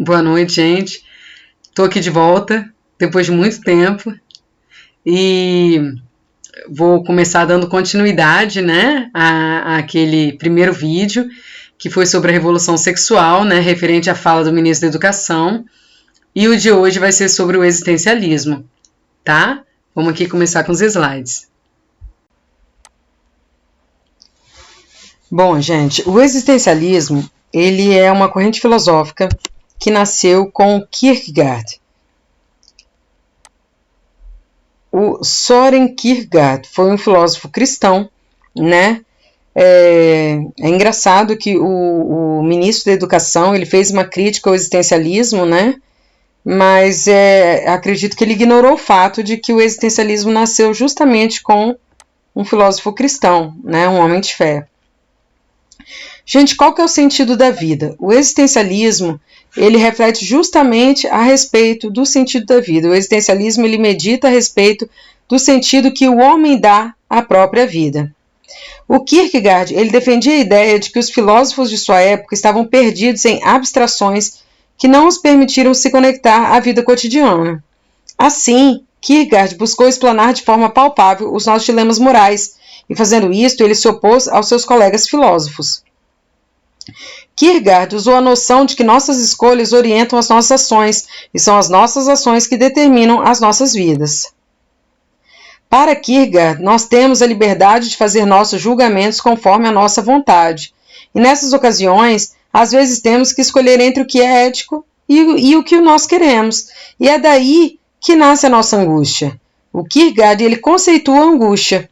Boa noite, gente. Estou aqui de volta, depois de muito tempo, e vou começar dando continuidade, né, àquele primeiro vídeo, que foi sobre a revolução sexual, né, referente à fala do ministro da Educação, e o de hoje vai ser sobre o existencialismo, tá? Vamos aqui começar com os slides. Bom, gente, o existencialismo, ele é uma corrente filosófica que nasceu com Kierkegaard. O Søren Kierkegaard foi um filósofo cristão, né? É engraçado que o ministro da Educação, ele fez uma crítica ao existencialismo, né? Mas acredito que ele ignorou o fato de que o existencialismo nasceu justamente com um filósofo cristão, né? Um homem de fé. Gente, qual que é o sentido da vida? O existencialismo, ele reflete justamente a respeito do sentido da vida. O existencialismo, ele medita a respeito do sentido que o homem dá à própria vida. O Kierkegaard, ele defendia a ideia de que os filósofos de sua época estavam perdidos em abstrações que não os permitiram se conectar à vida cotidiana. Assim, Kierkegaard buscou explanar de forma palpável os nossos dilemas morais, e fazendo isto, ele se opôs aos seus colegas filósofos. Kierkegaard usou a noção de que nossas escolhas orientam as nossas ações, e são as nossas ações que determinam as nossas vidas. Para Kierkegaard, nós temos a liberdade de fazer nossos julgamentos conforme a nossa vontade, e nessas ocasiões, às vezes temos que escolher entre o que é ético e o que nós queremos, e é daí que nasce a nossa angústia. O Kierkegaard, ele conceitua a angústia.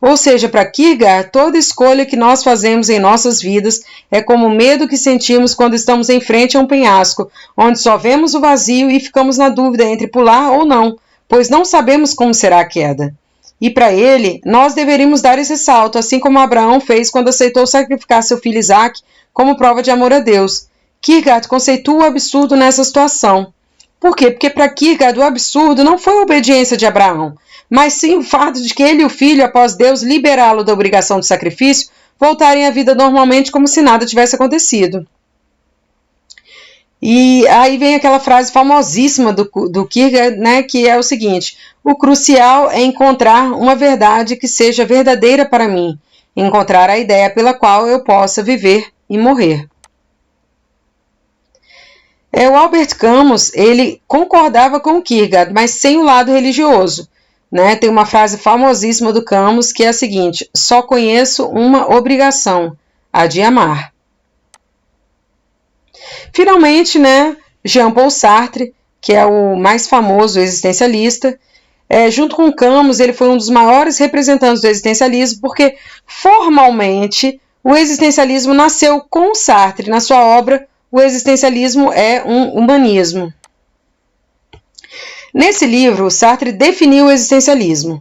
Ou seja, para Kierkegaard, toda escolha que nós fazemos em nossas vidas é como o medo que sentimos quando estamos em frente a um penhasco, onde só vemos o vazio e ficamos na dúvida entre pular ou não, pois não sabemos como será a queda. E para ele, nós deveríamos dar esse salto, assim como Abraão fez quando aceitou sacrificar seu filho Isaque como prova de amor a Deus. Kierkegaard conceitua o absurdo nessa situação. Por quê? Porque para Kierkegaard o absurdo não foi a obediência de Abraão, mas sim o fato de que ele e o filho, após Deus liberá-lo da obrigação de sacrifício, voltarem à vida normalmente como se nada tivesse acontecido. E aí vem aquela frase famosíssima do Kierkegaard, né, que é o seguinte: o crucial é encontrar uma verdade que seja verdadeira para mim, encontrar a ideia pela qual eu possa viver e morrer. O Albert Camus, ele concordava com o Kierkegaard, mas sem o lado religioso. Né? Tem uma frase famosíssima do Camus que é a seguinte: só conheço uma obrigação, a de amar. Finalmente, né, Jean-Paul Sartre, que é o mais famoso existencialista, junto com Camus, ele foi um dos maiores representantes do existencialismo, porque formalmente o existencialismo nasceu com Sartre. Na sua obra, o existencialismo é um humanismo. Nesse livro, Sartre definiu o existencialismo.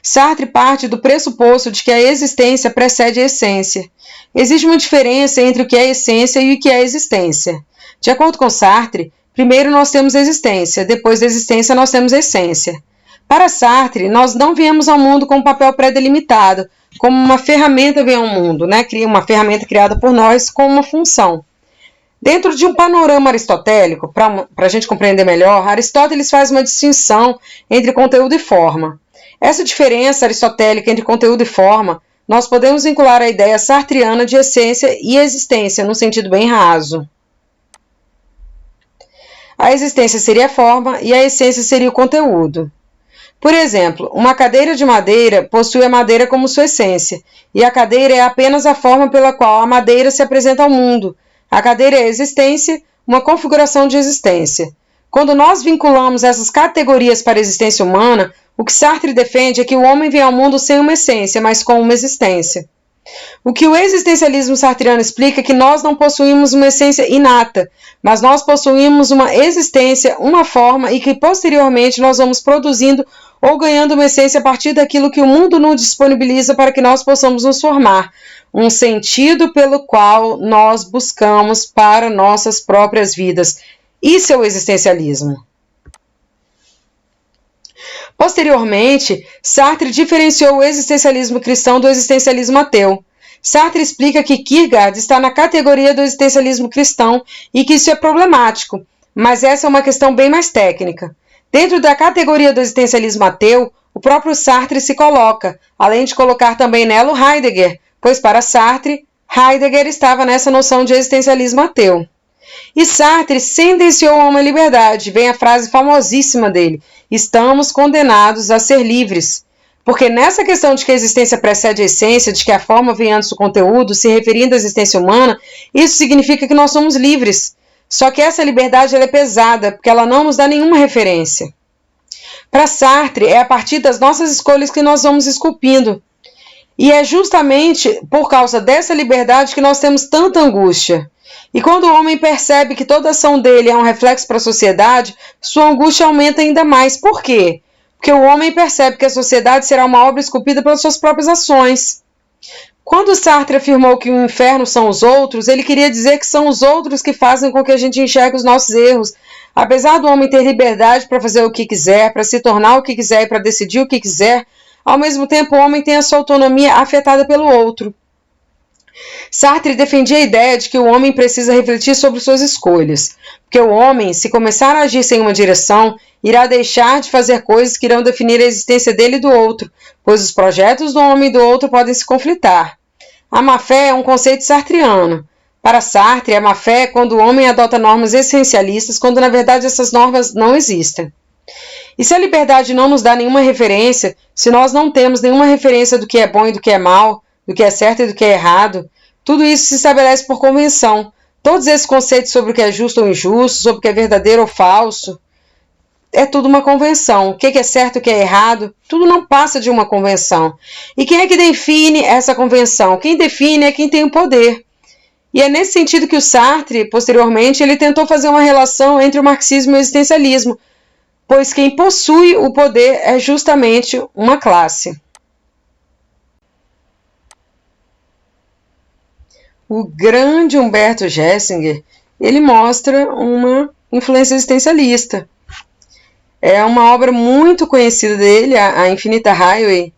Sartre parte do pressuposto de que a existência precede a essência. Existe uma diferença entre o que é essência e o que é existência. De acordo com Sartre, primeiro nós temos existência, depois da existência nós temos essência. Para Sartre, nós não viemos ao mundo com um papel pré-delimitado, como uma ferramenta vem ao mundo, né? Uma ferramenta criada por nós com uma função. Dentro de um panorama aristotélico, para a gente compreender melhor, Aristóteles faz uma distinção entre conteúdo e forma. Essa diferença aristotélica entre conteúdo e forma, nós podemos vincular a ideia sartriana de essência e existência, num sentido bem raso. A existência seria a forma e a essência seria o conteúdo. Por exemplo, uma cadeira de madeira possui a madeira como sua essência, e a cadeira é apenas a forma pela qual a madeira se apresenta ao mundo. A cadeira é a existência, uma configuração de existência. Quando nós vinculamos essas categorias para a existência humana, o que Sartre defende é que o homem vem ao mundo sem uma essência, mas com uma existência. O que o existencialismo sartriano explica é que nós não possuímos uma essência inata, mas nós possuímos uma existência, uma forma, e que posteriormente nós vamos produzindo ou ganhando uma essência a partir daquilo que o mundo nos disponibiliza para que nós possamos nos formar, um sentido pelo qual nós buscamos para nossas próprias vidas. Isso é o existencialismo. Posteriormente, Sartre diferenciou o existencialismo cristão do existencialismo ateu. Sartre explica que Kierkegaard está na categoria do existencialismo cristão e que isso é problemático. Mas essa é uma questão bem mais técnica. Dentro da categoria do existencialismo ateu, o próprio Sartre se coloca, além de colocar também nela o Heidegger, pois para Sartre, Heidegger estava nessa noção de existencialismo ateu. E Sartre sentenciou a uma liberdade, vem a frase famosíssima dele: estamos condenados a ser livres. Porque nessa questão de que a existência precede a essência, de que a forma vem antes do conteúdo, se referindo à existência humana, isso significa que nós somos livres. Só que essa liberdade ela é pesada, porque ela não nos dá nenhuma referência. Para Sartre, é a partir das nossas escolhas que nós vamos esculpindo. E é justamente por causa dessa liberdade que nós temos tanta angústia. E quando o homem percebe que toda ação dele é um reflexo para a sociedade, sua angústia aumenta ainda mais. Por quê? Porque o homem percebe que a sociedade será uma obra esculpida pelas suas próprias ações. Quando Sartre afirmou que o inferno são os outros, ele queria dizer que são os outros que fazem com que a gente enxergue os nossos erros. Apesar do homem ter liberdade para fazer o que quiser, para se tornar o que quiser e para decidir o que quiser, ao mesmo tempo o homem tem a sua autonomia afetada pelo outro. Sartre defendia a ideia de que o homem precisa refletir sobre suas escolhas, porque o homem, se começar a agir sem uma direção, irá deixar de fazer coisas que irão definir a existência dele e do outro, pois os projetos do homem e do outro podem se conflitar. A má-fé é um conceito sartriano. Para Sartre, a má-fé é quando o homem adota normas essencialistas, quando na verdade essas normas não existem. E se a liberdade não nos dá nenhuma referência, se nós não temos nenhuma referência do que é bom e do que é mal, do que é certo e do que é errado, tudo isso se estabelece por convenção. Todos esses conceitos sobre o que é justo ou injusto, sobre o que é verdadeiro ou falso, é tudo uma convenção. O que é certo e o que é errado, tudo não passa de uma convenção. E quem é que define essa convenção? Quem define é quem tem o poder. E é nesse sentido que o Sartre, posteriormente, ele tentou fazer uma relação entre o marxismo e o existencialismo, pois quem possui o poder é justamente uma classe. O grande Humberto Gessinger, ele mostra uma influência existencialista. É uma obra muito conhecida dele, a Infinita Highway.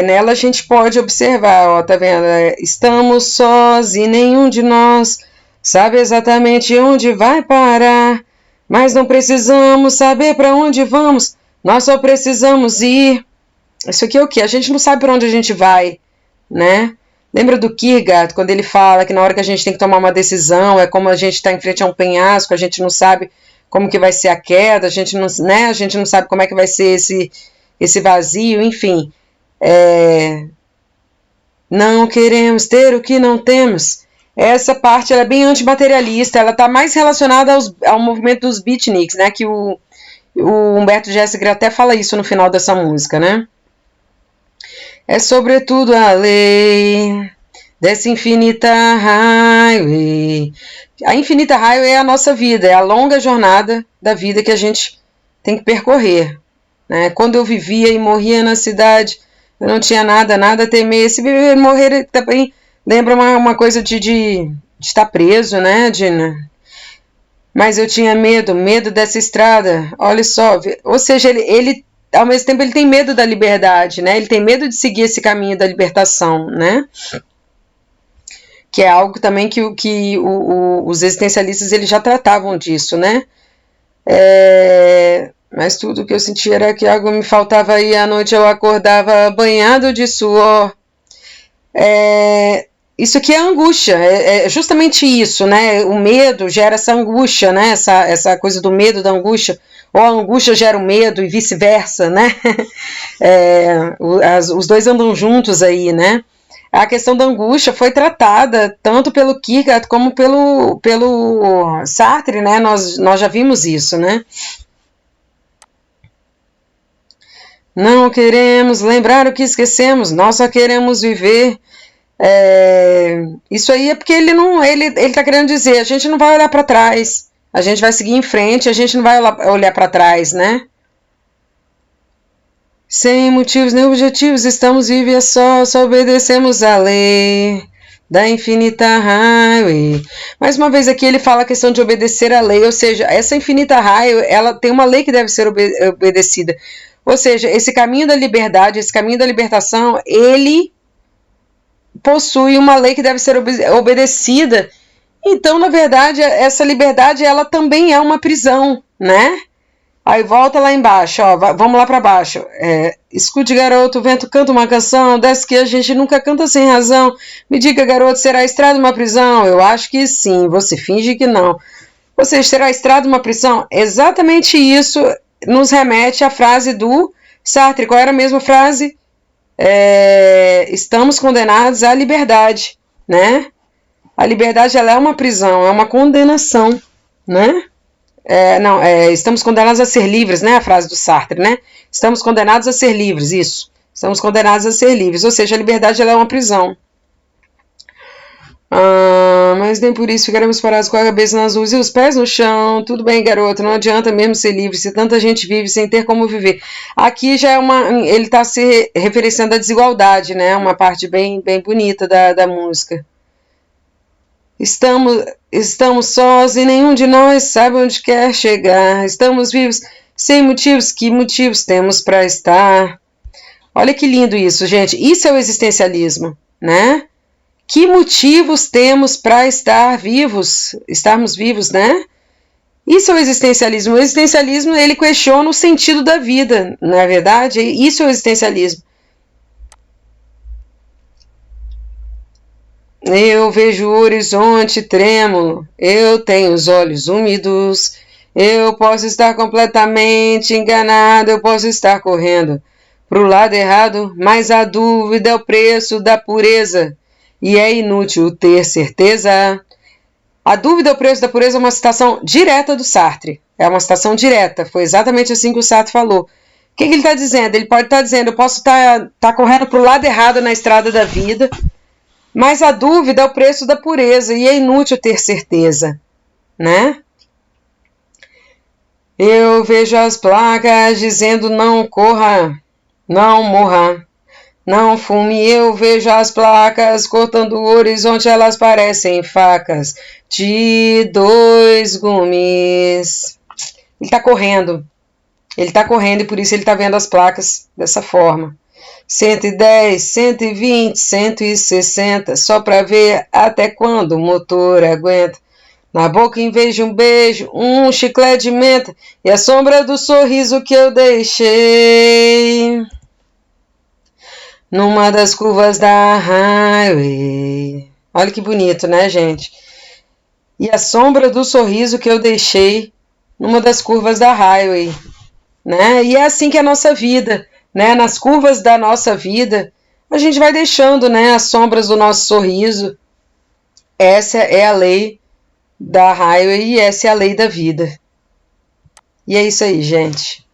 Nela a gente pode observar, ó, tá vendo? Estamos sós e nenhum de nós sabe exatamente onde vai parar, mas não precisamos saber para onde vamos, nós só precisamos ir. Isso aqui é o quê? A gente não sabe para onde a gente vai, né? Lembra do Kierkegaard, quando ele fala que na hora que a gente tem que tomar uma decisão, é como a gente está em frente a um penhasco, a gente não sabe como que vai ser a queda, a gente não sabe como é que vai ser esse vazio, enfim. Não queremos ter o que não temos. Essa parte ela é bem antimaterialista, ela está mais relacionada ao movimento dos beatniks, né, que o Humberto Gessinger até fala isso no final dessa música, né? É sobretudo a lei dessa infinita highway. A infinita highway é a nossa vida, é a longa jornada da vida que a gente tem que percorrer, né? Quando eu vivia e morria na cidade, eu não tinha nada a temer. Se viver e morrer também lembra uma coisa de estar preso, né? Mas eu tinha medo dessa estrada. Olha só, ou seja, ele ao mesmo tempo ele tem medo da liberdade, né? Ele tem medo de seguir esse caminho da libertação, né? Que é algo também que os existencialistas eles já tratavam disso, né? Mas tudo que eu sentia era que algo me faltava e à noite eu acordava banhado de suor. Isso aqui é angústia, é justamente isso, né? O medo gera essa angústia, né? Essa coisa do medo, da angústia, ou a angústia gera o medo e vice-versa, né? Os dois andam juntos aí, né? A questão da angústia foi tratada tanto pelo Kierkegaard como pelo Sartre, né? Nós já vimos isso, né? Não queremos lembrar o que esquecemos, nós só queremos viver. Isso aí é porque ele está querendo dizer, a gente não vai olhar para trás, a gente vai seguir em frente, a gente não vai olhar para trás, né? Sem motivos nem objetivos, estamos vivos só obedecemos a lei da infinita highway. Mais uma vez aqui ele fala a questão de obedecer a lei, ou seja, essa infinita highway, ela tem uma lei que deve ser obedecida. Ou seja, esse caminho da liberdade, esse caminho da libertação, ele possui uma lei que deve ser obedecida Então, na verdade, essa liberdade, ela também é uma prisão, né? Aí volta lá embaixo, ó, vamos lá para baixo. Escute, garoto, o vento canta uma canção, dessa que a gente nunca canta sem razão. Me diga, garoto, será a estrada uma prisão? Eu acho que sim, você finge que não. Você será a estrada uma prisão? Exatamente isso nos remete à frase do Sartre. Qual era a mesma frase? Estamos condenados à liberdade, né? A liberdade, ela é uma prisão, é uma condenação, né? Estamos condenados a ser livres, né? A frase do Sartre, né? Estamos condenados a ser livres, isso. Estamos condenados a ser livres, ou seja, a liberdade, ela é uma prisão. Mas nem por isso ficaremos parados com a cabeça nas ruas e os pés no chão. Tudo bem, garoto, não adianta mesmo ser livre se tanta gente vive sem ter como viver. Aqui já ele está se referenciando à desigualdade, né? Uma parte bem, bem bonita da música. Estamos sós e nenhum de nós sabe onde quer chegar. Estamos vivos sem motivos. Que motivos temos para estar? Olha que lindo isso, gente. Isso é o existencialismo, né? Que motivos temos para estarmos vivos, né? Isso é o existencialismo. O existencialismo, ele questiona o sentido da vida, não é verdade? Isso é o existencialismo. Eu vejo o horizonte trêmulo, eu tenho os olhos úmidos, eu posso estar completamente enganado, eu posso estar correndo para o lado errado, mas a dúvida é o preço da pureza e é inútil ter certeza. A dúvida é o preço da pureza é uma citação direta do Sartre, é uma citação direta, foi exatamente assim que o Sartre falou. O que ele está dizendo? Ele pode estar dizendo, eu posso estar correndo para o lado errado na estrada da vida, mas a dúvida é o preço da pureza e é inútil ter certeza, né? Eu vejo as placas dizendo não corra, não morra, não fume. Eu vejo as placas cortando o horizonte, elas parecem facas de 2 gumes. Ele está correndo e por isso ele está vendo as placas dessa forma. 110, 120, 160, só para ver até quando o motor aguenta. Na boca, em vez de um beijo, um chiclete de menta e a sombra do sorriso que eu deixei numa das curvas da highway. Olha que bonito, né, gente? E a sombra do sorriso que eu deixei numa das curvas da highway, né? E é assim que é a nossa vida. Né, nas curvas da nossa vida, a gente vai deixando, né, as sombras do nosso sorriso. Essa é a lei da highway e essa é a lei da vida. E é isso aí, gente.